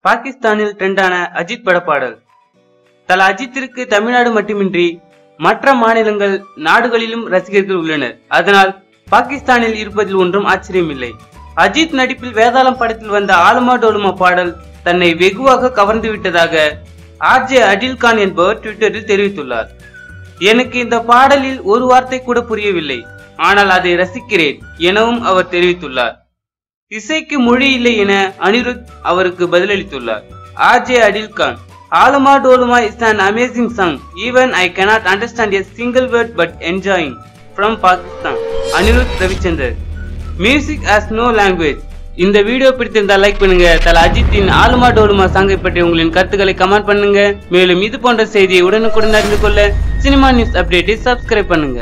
பாகிஸ்தானில் ட்ரெண்டான அஜித் பட பாடல். தல அஜித்திற்கு தமிழ்நாடு மட்டுமின்றி மற்ற மாநிலங்கள் நாடுகளிலும் ரசிகர்கள் உள்ளனர். அதனால் பாகிஸ்தானில் இருப்பதில் ஒன்றும் ஆச்சரியமில்லை. அஜித் நடிப்பில் வேதாளம் படத்தில் வந்த ஆலுமா டோலுமா பாடல் தன்னை வெகுவாக கவர்ந்து விட்டதாக ஆர்ஜே அடில் கான் என்பவர் ட்விட்டரில் தெரிவித்துள்ளார். எனக்கு இந்த பாடலில் ஒரு வார்த்தை கூட புரியவில்லை, ஆனால் அதை ரசிக்கிறேன் எனவும் அவர் தெரிவித்துள்ளார். இசைக்கு மொழி இல்லை என அனிருத் அவருக்கு பதிலளித்துள்ளார். RJ Adil Khan, Aaluma Doluma is an amazing song. Even I cannot understand a single word but enjoying. From Pakistan, Anirudh Ravichander. Music has no language. இந்த வீடியோ பிடித்திருந்தால் லைக் பண்ணுங்க. தல அஜித்தின் ஆலுமா டோலுமா சாங்கை பற்றி உங்களின் கருத்துக்களை கமெண்ட் பண்ணுங்க. மேலும் இது போன்ற செய்தியை உடனுக்குடன் அறிந்து கொள்ள சினிமா நியூஸ் அப்டேட்டை சப்ஸ்கிரைப் பண்ணுங்க.